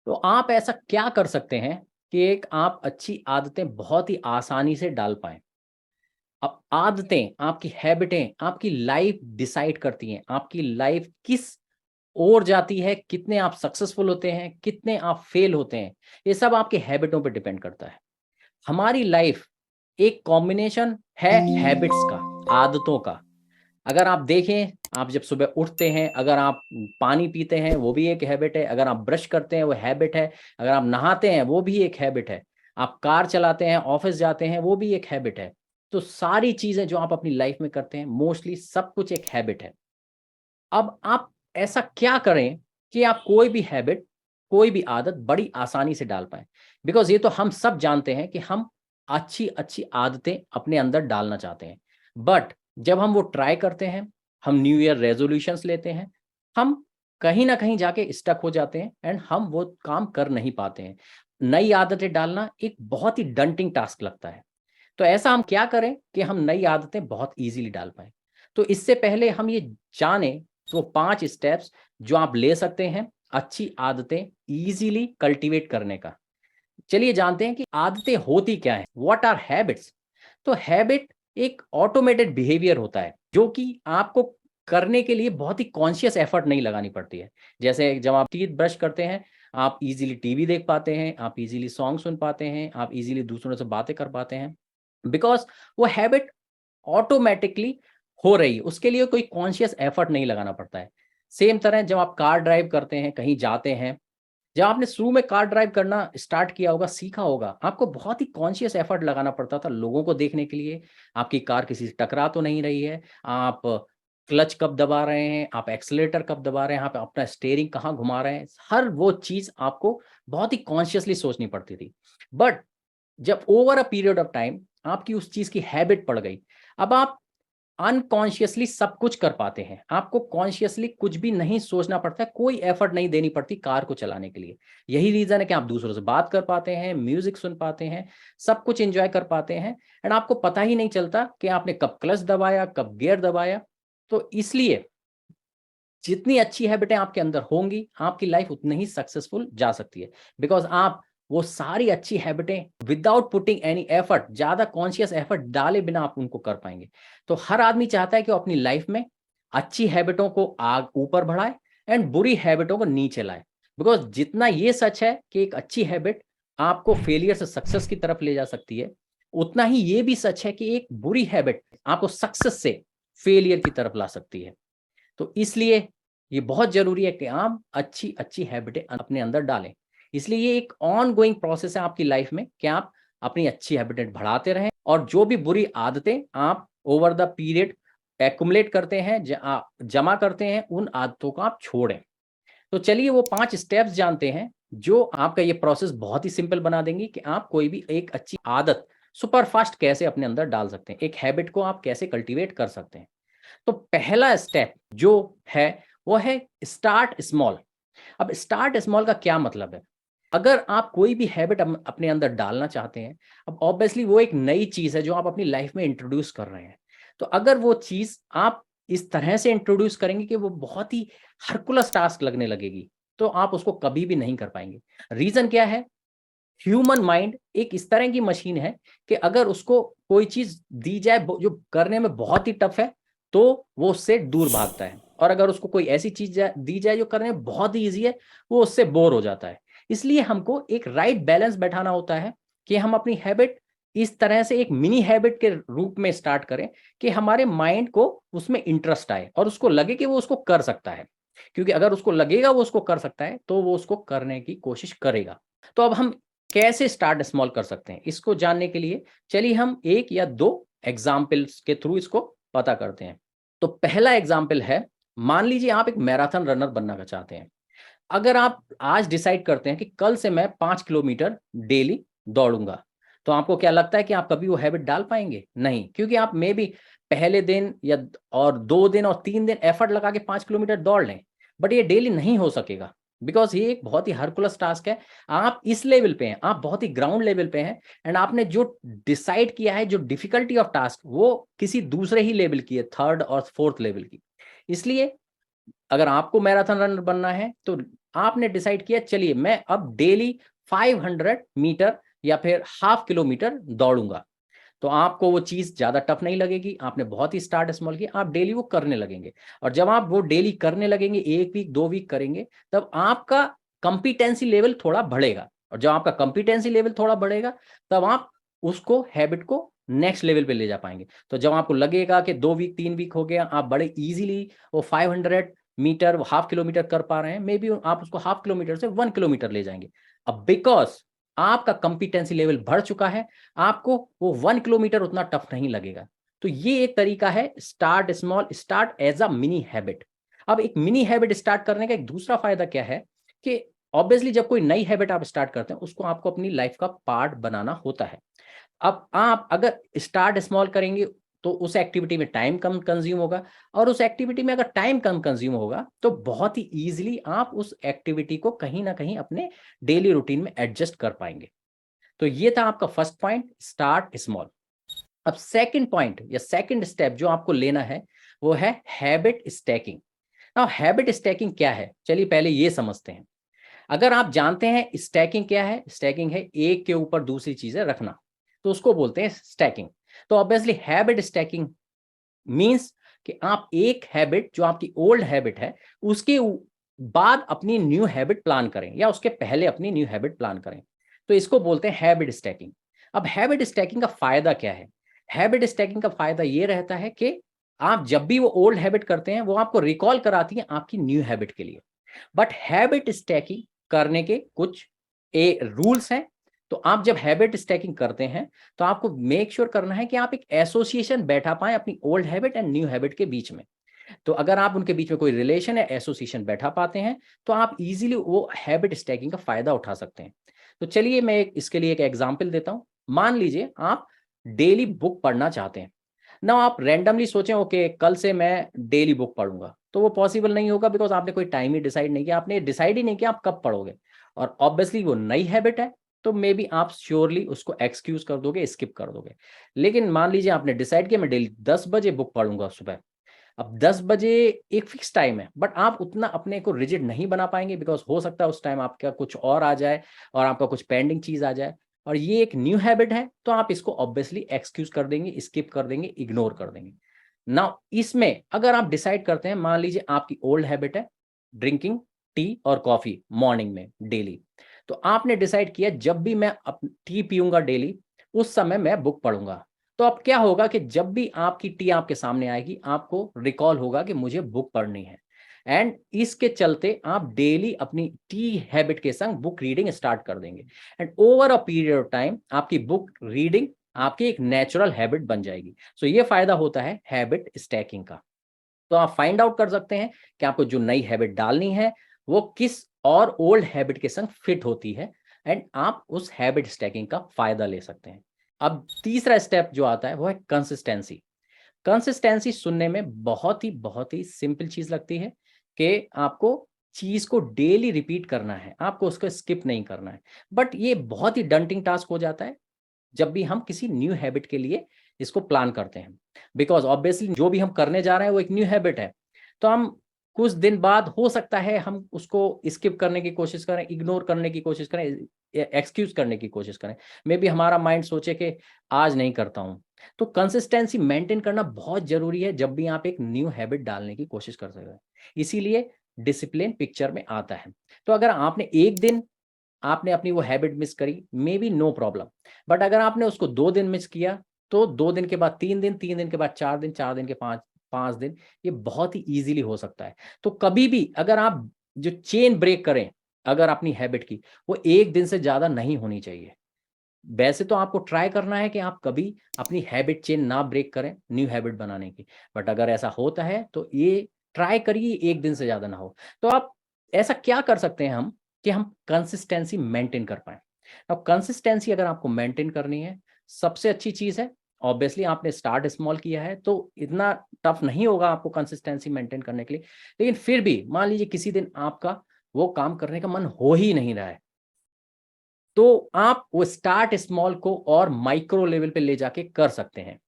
तो आप ऐसा क्या कर सकते हैं कि एक आप अच्छी आदतें बहुत ही आसानी से डाल पाएँ? अब आदतें, आपकी हैबिटें, आपकी लाइफ डिसाइड करती हैं, आपकी लाइफ किस ओर जाती है, कितने आप सक्सेसफुल होते हैं, कितने आप फेल होते हैं, ये सब आपकी हैबिटों पे डिपेंड करता है। हमारी लाइफ एक कॉम्बिनेशन है हैबिट्स का, आदतों का। अगर आप देखें, आप जब सुबह उठते हैं, अगर आप पानी पीते हैं, वो भी एक हैबिट है। अगर आप ब्रश करते हैं, वो हैबिट है। अगर आप नहाते हैं, वो भी एक हैबिट है। आप कार चलाते हैं, ऑफिस जाते हैं, वो भी एक हैबिट है। तो सारी चीज़ें जो आप अपनी लाइफ में करते हैं, मोस्टली सब कुछ एक हैबिट है। अब आप ऐसा क्या करें कि आप कोई भी हैबिट, कोई भी आदत बड़ी आसानी से डाल पाएँ? बिकॉज़ ये तो हम सब जानते हैं कि हम अच्छी-अच्छी आदतें अपने अंदर डालना चाहते हैं। बट जब हम वो ट्राई करते हैं, हम न्यू ईयर रेज़ोल्यूशंस लेते हैं, हम कहीं न कहीं जाके स्टक हो जाते हैं एंड हम वो काम कर नहीं पाते हैं। नई आदतें डालना एक बहुत ही डंटिंग टास्क लगता है। तो ऐसा हम क्या करें कि हम नई आदतें बहुत ईज़िली डाल पाएँ? तो इससे पहले हम ये जानें तो 5 स्टेप्स जो आप ले सकते हैं अच्छी आदतें ईज़िली कल्टीवेट करने का। चलिए जानते हैं कि आदतें होती क्या हैं? What are habits? तो हैबिट एक ऑटोमेटेड बिहेवियर होता है, जो कि आपको करने के लिए बहुत ही कॉन्शियस एफर्ट नहीं लगानी पड़ती है। जैसे जब आप टीथ ब्रश करते हैं, आप ईज़िली टीवी देख पाते हैं, आप ईज़िली सॉन्ग सुन पाते हैं, आप ईज़िली दूसरों से बातें कर पाते हैं। बिकॉज़ वो हैबिट ऑटोमैटिकली हो रही है, उसके लिए कोई कॉन्शियस एफर्ट नहीं लगाना पड़ता है। सेम तरह जब आप कार ड्राइव करते हैं, कहीं जाते हैं, जब आपने शुरू में कार ड्राइव करना स्टार्ट किया होगा, सीखा होगा, आपको बहुत ही कॉन्शियस एफर्ट लगाना पड़ता था लोगों को देखने के लिए, आपकी कार किसी से टकरा तो नहीं रही है, आप क्लच कब दबा रहे हैं, आप एक्सेलेरेटर कब दबा रहे हैं, आप अपना स्टीयरिंग कहाँ घुमा रहे हैं, हर वो चीज़ आपको बहुत ही कॉन्शियसली सोचनी पड़ती थी। बट जब over a period of time आपकी उस चीज़ की हैबिट पड़ गई, अब आप अनकॉन्शियसली सब कुछ कर पाते हैं। आपको कॉन्शियसली कुछ भी नहीं सोचना पड़ता है, कोई एफर्ट नहीं देनी पड़ती कार को चलाने के लिए। यही रीज़न है कि आप दूसरों से बात कर पाते हैं, म्यूज़िक सुन पाते हैं, सब कुछ एन्जॉय कर पाते हैं एंड आपको पता ही नहीं चलता कि आपने कब क्लच दबाया, कब गियर दबाया। तो इसलिए जितनी अच्छी हैबिटें आपके अंदर होंगी, आपकी लाइफ उतनी ही सक्सेसफुल जा सकती है। बिकॉज़ आप वो सारी अच्छी हैबिटें विदाउट पुटिंग एनी एफर्ट, ज़्यादा कॉन्शियस एफर्ट डाले बिना आप उनको कर पाएँगे। तो हर आदमी चाहता है कि वो अपनी लाइफ में अच्छी हैबिटों को आग ऊपर बढ़ाए एंड बुरी हैबिटों को नीचे लाए। बिकॉज़ जितना ये सच है कि एक अच्छी हैबिट आपको फेलियर से सक्सेस की तरफ ले जा सकती है, उतना ही ये भी सच है कि एक बुरी हैबिट आपको सक्सेस से फेलियर की तरफ ला सकती है। तो इसलिए ये बहुत ज़रूरी है कि आप अच्छी-अच्छी हैबिटें अपने अंदर डालें। इसलिए ये एक ऑनगोइंग प्रोसेस है आपकी लाइफ में कि आप अपनी अच्छी हैबिटें बढ़ाते रहें और जो भी बुरी आदतें आप ओवर द पीरियड एक्युमुलेट करते हैं, जमा करते हैं, उन आदतों को आप छोड़ें। तो चलिए वो 5 स्टेप्स जानते हैं, जो आपका ये प्रोसेस बहुत ही सिंपल बना देंगी कि आप कोई भी एक अच्छी आदत सुपर फास्ट कैसे अपने अंदर डाल सकते हैं। एक हैबिट को आप कैसे कल्टीवेट कर सकते हैं। तो पहला स्टेप जो है वो है स्टार्ट स्मॉल। अब स्टार्ट स्मॉल का क्या मतलब है? अगर आप कोई भी हैबिट अपने अंदर डालना चाहते हैं, अब ऑब्वियसली वो एक नई चीज़ है जो आप अपनी लाइफ में इंट्रोड्यूस कर रहे हैं। तो अगर वो चीज़ आप इस तरह से इंट्रोड्यूस करेंगे कि वो बहुत ही हरकुलस टास्क लगने लगेगी, तो आप उसको कभी भी नहीं कर पाएँगे। रीज़न क्या है? ह्यूमन माइंड एक इस तरह की मशीन है कि अगर उसको कोई चीज़ दी जाए जो करने में बहुत ही टफ है, तो वो उससे दूर भागता है और अगर उसको कोई ऐसी चीज़ दी जाए जो करने में बहुत ही ईज़ी है, वो उससे बोर हो जाता है। इसलिए हमको एक राइट बैलेंस बैठाना होता है कि हम अपनी हैबिट इस तरह से एक मिनी हैबिट के रूप में स्टार्ट करें कि हमारे माइंड को उसमें इंटरेस्ट आए और उसको लगे कि वो उसको कर सकता है। क्योंकि अगर उसको लगेगा वो उसको कर सकता है, तो वो उसको करने की कोशिश करेगा। तो अब हम कैसे स्टार्ट स्मॉल कर सकते हैं, इसको जानने के लिए चलिए हम 1 या 2 एग्ज़ाम्पल्स के थ्रू इसको पता करते हैं। तो पहला एग्ज़ाम्पल है, मान लीजिए आप एक मैराथन रनर बनना चाहते हैं। अगर आप आज डिसाइड करते हैं कि कल से मैं 5 किलोमीटर डेली दौड़ूँगा, तो आपको क्या लगता है कि आप कभी वो हैबिट डाल पाएँगे? नहीं, क्योंकि आप मेबी पहले दिन या और 2 दिन और 3 दिन एफर्ट लगा के 5 किलोमीटर दौड़ लें, बट ये डेली नहीं हो सकेगा, बिकॉज़ ये एक बहुत ही हरकुलस टास्क है। आप इस लेवल पे हैं, आप बहुत ही ग्राउंड लेवल पे हैं एंड आपने जो डिसाइड किया है, जो डिफ़िकल्टी ऑफ टास्क, वो किसी दूसरे ही लेवल की है, 3rd और 4th लेवल की। इसलिए अगर आपको मैराथन रनर बनना है, तो आपने डिसाइड किया चलिए मैं अब डेली 500 मीटर या फिर हाफ किलोमीटर दौड़ूंगा, तो आपको वो चीज ज्यादा टफ नहीं लगेगी, आपने बहुत ही स्टार्ट स्मॉल किया, आप डेली वो करने लगेंगे। और जब आप वो डेली करने लगेंगे, 1 वीक 2 वीक करेंगे, तब आपका कंपिटेंसी लेवल थोड़ा बढ़ेगा, और जब आपका कंपिटेंसी लेवल थोड़ा बढ़ेगा तब आप उसको हैबिट को नेक्स्ट लेवल पे ले जा पाएंगे। तो जब आपको लगेगा कि 2 वीक 3 वीक हो गया, आप बड़े इजीली वो 500 मीटर हाफ किलोमीटर कर पा रहे हैं, मे बी आप उसको हाफ किलोमीटर से 1 किलोमीटर ले जाएंगे। अब बिकॉज आपका कंपिटेंसी लेवल बढ़ चुका है, आपको वो 1 किलोमीटर उतना टफ नहीं लगेगा। तो ये एक तरीका है, start small, start as a mini habit. अब एक मिनी हैबिट स्टार्ट करने का एक दूसरा फायदा क्या है कि ऑब्वियसली जब कोई नई हैबिट आप स्टार्ट करते हैं, उसको आपको अपनी लाइफ का पार्ट बनाना होता है। अब आप अगर स्टार्ट स्मॉल करेंगे तो उस एक्टिविटी में टाइम कम कंज्यूम होगा, और उस एक्टिविटी में अगर टाइम कम कंज्यूम होगा तो बहुत ही इजीली आप उस एक्टिविटी को कहीं ना कहीं अपने डेली रूटीन में एडजस्ट कर पाएंगे। तो ये था आपका फर्स्ट पॉइंट, स्टार्ट स्मॉल। अब सेकंड पॉइंट या सेकंड स्टेप जो आपको लेना है वो है habit stacking. Now habit stacking क्या है, चलिए पहले ये समझते हैं। अगर आप जानते हैं स्टैकिंग क्या है, स्टैकिंग है एक के ऊपर दूसरी चीजें रखना, तो उसको बोलते हैं स्टैकिंग। तो ऑब्वियसली हैबिट स्टैकिंग मींस कि आप एक हैबिट जो आपकी ओल्ड हैबिट है उसके बाद अपनी न्यू हैबिट प्लान करें, या उसके पहले अपनी न्यू हैबिट प्लान करें, तो इसको बोलते हैं हैबिट स्टैकिंग। अब हैबिट स्टैकिंग का फायदा क्या है? हैबिट स्टैकिंग का फायदा ये रहता है कि आप जब भी वो ओल्ड हैबिट करते हैं वो आपको रिकॉल कराती है आपकी न्यू हैबिट के लिए। बट हैबिट स्टैकिंग करने के कुछ रूल्स हैं। तो आप जब हैबिट स्टैकिंग करते हैं तो आपको मेक श्योर करना है कि आप एक एसोसिएशन बैठा पाए अपनी old habit and new habit के बीच में। तो अगर आप उनके बीच में कोई रिलेशन या एसोसिएशन बैठा पाते हैं तो आप इजीली वो हैबिट स्टैकिंग का फायदा उठा सकते हैं। तो चलिए मैं इसके लिए एक एग्जांपल देता हूं। मान लीजिए आप डेली बुक पढ़ना चाहते हैं ना, आप रैंडमली सोचें ओके कल से मैं डेली बुक पढ़ूंगा, तो वो पॉसिबल नहीं होगा, बिकॉज आपने कोई टाइम ही डिसाइड नहीं किया, आपने डिसाइड ही नहीं किया आप कब पढ़ोगे, और ऑब्वियसली वो नई हैबिट है, तो मे बी आप श्योरली उसको एक्सक्यूज कर दोगे, स्किप कर दोगे। लेकिन मान लीजिए आपने डिसाइड किया मैं डेली 10 बजे बुक पढ़ूंगा सुबह। अब 10 बजे एक फिक्स टाइम है, बट आप उतना अपने को रिजिड नहीं बना पाएंगे, बिकॉज हो सकता है उस टाइम आपका कुछ और आ जाए और आपका कुछ पेंडिंग चीज आ जाए, और ये एक न्यू हैबिट है, तो आप इसको ऑब्वियसली एक्सक्यूज कर देंगे, स्किप कर देंगे, इग्नोर कर देंगे। नाउ इसमें अगर आप डिसाइड करते हैं, मान लीजिए आपकी ओल्ड हैबिट है ड्रिंकिंग टी और कॉफी मॉर्निंग में डेली, तो आपने डिसाइड किया जब भी मैं टी पीऊंगा डेली उस समय मैं बुक पढ़ूंगा। तो अब क्या होगा कि जब भी आपकी टी आपके सामने आएगी आपको रिकॉल होगा कि मुझे बुक पढ़नी है, एंड इसके चलते आप डेली अपनी टी हैबिट के संग बुक रीडिंग स्टार्ट कर देंगे, and over a period of time आपकी बुक रीडिंग आपकी एक नेचुरल हैबिट बन जाएगी। सो ये फायदा होता है हैबिट स्टैकिंग का। तो आप फाइंड आउट कर सकते हैं कि आपको जो नई हैबिट डालनी है वो किस और ओल्ड हैबिट के संग फिट होती है, एंड आप उस हैबिट स्टैकिंग का फायदा ले सकते हैं। अब तीसरा स्टेप जो आता है वो है कंसिस्टेंसी। कंसिस्टेंसी सुनने में बहुत ही सिंपल चीज लगती है कि आपको चीज को डेली रिपीट करना है, आपको उसको स्किप नहीं करना है, बट ये बहुत ही डंटिंग टास्क हो जाता है जब भी हम किसी न्यू हैबिट के लिए इसको प्लान करते हैं, बिकॉज ऑब्वियसली जो भी हम करने जा रहे हैं वो एक न्यू हैबिट है। तो हम कुछ दिन बाद हो सकता है हम उसको स्किप करने की कोशिश करें, इग्नोर करने की कोशिश करें, एक्सक्यूज करने की कोशिश करें, मे बी हमारा माइंड सोचे कि आज नहीं करता हूं। तो कंसिस्टेंसी मेंटेन करना बहुत जरूरी है जब भी आप एक न्यू हैबिट डालने की कोशिश कर सकते हैं, इसीलिए डिसिप्लिन पिक्चर में आता है। तो अगर आपने एक दिन आपने अपनी वो हैबिट मिस करी, maybe no problem, but अगर आपने उसको 2 दिन मिस किया तो 2 दिन के बाद 3 दिन, 3 दिन के बाद 4 दिन, 4 दिन के 5 दिन, ये बहुत ही इजीली हो सकता है। तो कभी भी अगर आप जो चेन ब्रेक करें अगर अपनी हैबिट की, वो एक दिन से ज्यादा नहीं होनी चाहिए। वैसे तो आपको ट्राई करना है कि आप कभी अपनी हैबिट चेन ना ब्रेक करें न्यू हैबिट बनाने की, बट अगर ऐसा होता है तो ये ट्राई करिए एक दिन से ज्यादा ना हो। तो आप ऐसा क्या कर सकते हैं हम कि हम कंसिस्टेंसी मेंटेन कर पाए। अब कंसिस्टेंसी अगर आपको मेंटेन करनी है, सबसे अच्छी चीज है, ऑब्वियसली आपने स्टार्ट स्मॉल किया है तो इतना टफ नहीं होगा आपको कंसिस्टेंसी मेंटेन करने के लिए, लेकिन फिर भी मान लीजिए किसी दिन आपका वो काम करने का मन हो ही नहीं रहा है, तो आप वो स्टार्ट स्मॉल को और माइक्रो लेवल पे ले जाके कर सकते हैं।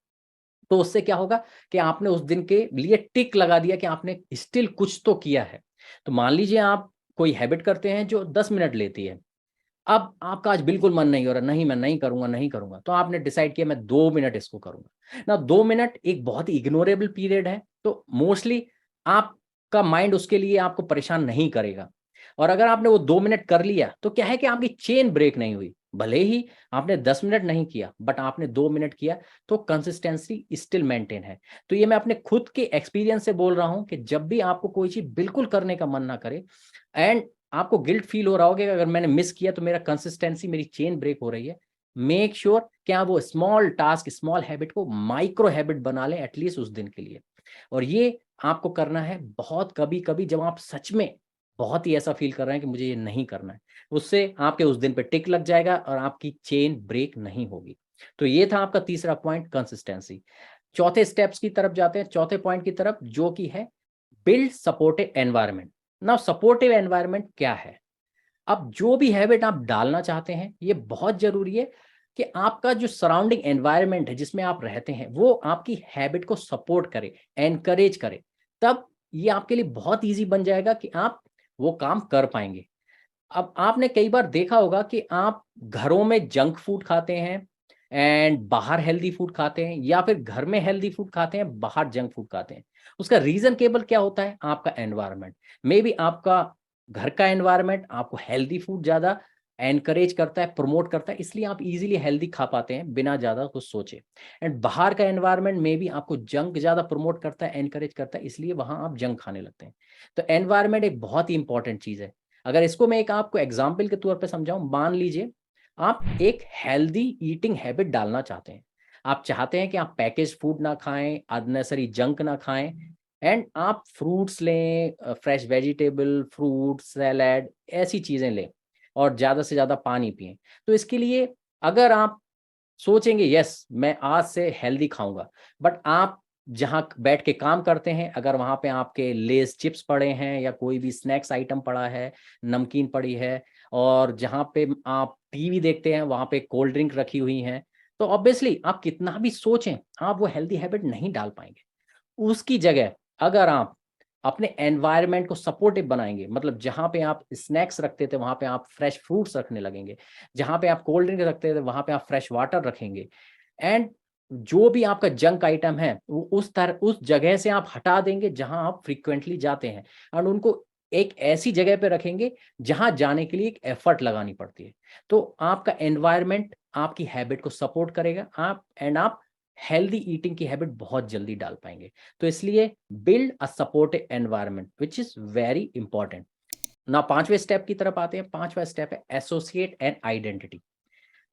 तो उससे क्या होगा कि आपने उस दिन के लिए टिक लगा दिया कि आपने स्टिल कुछ तो किया है। तो मान लीजिए आप कोई हैबिट करते हैं जो 10 मिनट लेती है। अब आपका आज बिल्कुल मन नहीं हो रहा, नहीं मैं नहीं करूंगा, नहीं करूंगा, तो आपने डिसाइड किया मैं 2 मिनट इसको करूंगा ना। 2 मिनट एक बहुत ही इग्नोरेबल पीरियड है, तो मोस्टली आपका माइंड उसके लिए आपको परेशान नहीं करेगा। और अगर आपने वो 2 मिनट कर लिया तो क्या है कि आपकी चेन ब्रेक नहीं हुई। भले ही आपने 10 मिनट नहीं किया बट आपने 2 मिनट किया, तो कंसिस्टेंसी स्टिल मेंटेन है। तो ये मैं अपने खुद के एक्सपीरियंस से बोल रहा हूं कि जब भी आपको कोई चीज बिल्कुल करने का मन ना करे एंड आपको गिल्ट फील हो रहा होगा कि अगर मैंने मिस किया तो मेरा कंसिस्टेंसी, मेरी चेन ब्रेक हो रही है, मेक श्योर क्या वो स्मॉल टास्क, स्मॉल हैबिट को माइक्रो हैबिट बना लें एटलीस्ट उस दिन के लिए। और ये आपको करना है बहुत कभी कभी जब आप सच में बहुत ही ऐसा फील कर रहे हैं कि मुझे ये नहीं करना है, उससे आपके उस दिन पे टिक लग जाएगा और आपकी चेन ब्रेक नहीं होगी। तो ये था आपका तीसरा पॉइंट, कंसिस्टेंसी। चौथे स्टेप्स की तरफ जाते हैं, चौथे पॉइंट की तरफ, जो कि है build supportive environment. Now supportive environment क्या है? अब जो भी हैबिट आप डालना चाहते हैं, ये बहुत जरूरी है कि आपका जो सराउंडिंग एनवायरनमेंट है जिसमें आप रहते हैं वो आपकी हैबिट को सपोर्ट करे, एनकरेज करे। तब ये आपके लिए बहुत ईजी बन जाएगा कि आप वो काम कर पाएंगे। अब आपने कई बार देखा होगा कि आप घरों में जंक फूड खाते हैं एंड बाहर हेल्दी फूड खाते हैं, या फिर घर में हेल्दी फूड खाते हैं, बाहर जंक फूड खाते हैं। उसका रीजन केवल क्या होता है? आपका एनवायरनमेंट। मे बी आपका घर का एनवायरनमेंट आपको हेल्दी फूड ज्यादा एनकरेज करता है, प्रमोट करता है, इसलिए आप इजीली हेल्दी खा पाते हैं बिना ज्यादा कुछ सोचे। एंड बाहर का एनवायरनमेंट मे बी आपको जंक ज्यादा प्रमोट करता है, एनकरेज करता है, इसलिए वहां आप जंक खाने लगते हैं। तो एनवायरनमेंट एक बहुत ही इंपॉर्टेंट चीज है। अगर इसको मैं एक आपको एग्जाम्पल के तौर पर समझाऊं, मान लीजिए आप एक हेल्दी ईटिंग हैबिट डालना चाहते हैं। आप चाहते हैं कि आप पैकेज फूड ना खाएं, अननेसरी जंक ना खाएं, एंड आप फ्रूट्स लें, फ्रेश वेजिटेबल, फ्रूट सैलेड, ऐसी चीजें लें, और ज्यादा से ज्यादा पानी पिएं। तो इसके लिए अगर आप सोचेंगे यस मैं आज से हेल्दी खाऊंगा, बट आप जहां बैठ के काम करते हैं, अगर वहां पे आपके लेस चिप्स पड़े हैं या कोई भी स्नैक्स आइटम पड़ा है, नमकीन पड़ी है, और जहां पे आप टीवी देखते हैं वहां पे कोल्ड ड्रिंक रखी हुई हैं, तो ऑब्वियसली आप कितना भी सोचें आप वो हेल्दी हैबिट नहीं डाल पाएंगे। उसकी जगह अगर आप अपने एनवायरनमेंट को सपोर्टिव बनाएंगे, मतलब जहां पे आप स्नैक्स रखते थे वहां पे आप फ्रेश फ्रूट्स रखने लगेंगे, जहां पे आप कोल्ड ड्रिंक रखते थे वहां पे आप फ्रेश वाटर रखेंगे, एंड जो भी आपका जंक आइटम है वो उस जगह से आप हटा देंगे जहां आप फ्रीक्वेंटली जाते हैं, और उनको एक ऐसी जगह पे रखेंगे जहां जाने के लिए एक एफर्ट लगानी पड़ती है। तो आपका एनवायरनमेंट आपकी हैबिट को सपोर्ट करेगा, आप हेल्दी ईटिंग की हैबिट बहुत जल्दी डाल पाएंगे। तो इसलिए build a supportive environment which is very important. ना पांचवें स्टेप की तरफ आते हैं। पांचवा स्टेप है एसोसिएट एंड आइडेंटिटी।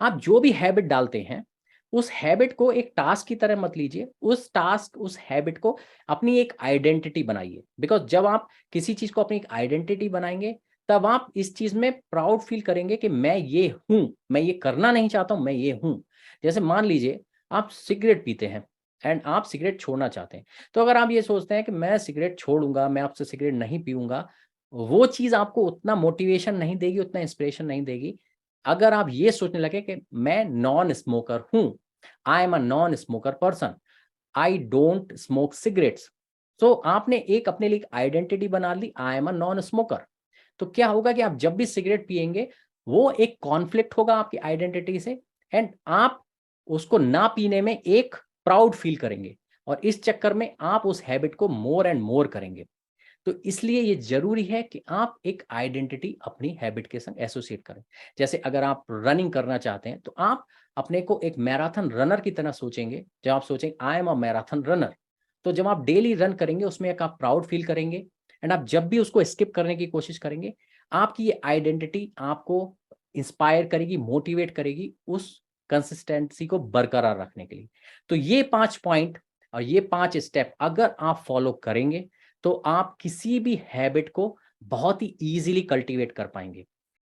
आप जो भी हैबिट डालते हैं उस हैबिट को एक टास्क की तरह मत लीजिए, उस हैबिट को अपनी एक आइडेंटिटी बनाइए। बिकॉज जब आप किसी चीज को अपनी एक आइडेंटिटी बनाएंगे तब आप इस चीज में प्राउड फील करेंगे कि मैं ये हूं, मैं ये करना नहीं चाहता हूं, मैं ये हूं। जैसे मान लीजिए आप सिगरेट पीते हैं एंड आप सिगरेट छोड़ना चाहते हैं, तो अगर आप ये सोचते हैं कि मैं सिगरेट छोड़ूंगा, मैं आपसे सिगरेट नहीं पीऊंगा, वो चीज आपको उतना मोटिवेशन नहीं देगी, उतना इंस्पिरेशन नहीं देगी। अगर आप ये सोचने लगे कि मैं नॉन स्मोकर हूं, I am a non smoker person, I don't smoke cigarettes, तो आपने एक अपने लिए आइडेंटिटी बना ली, I am a non smoker. तो क्या होगा कि आप जब भी सिगरेट पिएंगे वो एक कॉन्फ्लिक्ट होगा आपकी आइडेंटिटी से, एंड आप उसको ना पीने में एक प्राउड फील करेंगे, और इस चक्कर में आप उस हैबिट को मोर एंड मोर करेंगे। तो इसलिए ये जरूरी है कि आप एक आइडेंटिटी अपनी हैबिट के संग एसोसिएट करें। जैसे अगर आप रनिंग करना चाहते हैं तो आप अपने को एक मैराथन रनर की तरह सोचेंगे। जब आप सोचेंगे आई एम अ मैराथन रनर, तो जब आप डेली रन करेंगे उसमें एक आप प्राउड फील करेंगे, एंड आप जब भी उसको स्किप करने की कोशिश करेंगे, आपकी ये आइडेंटिटी आपको इंस्पायर करेगी, मोटिवेट करेगी उस कंसिस्टेंसी को बरकरार रखने के लिए। तो ये 5 पॉइंट और ये 5 स्टेप अगर आप फॉलो करेंगे तो आप किसी भी हैबिट को बहुत ही इजीली कल्टीवेट कर पाएंगे।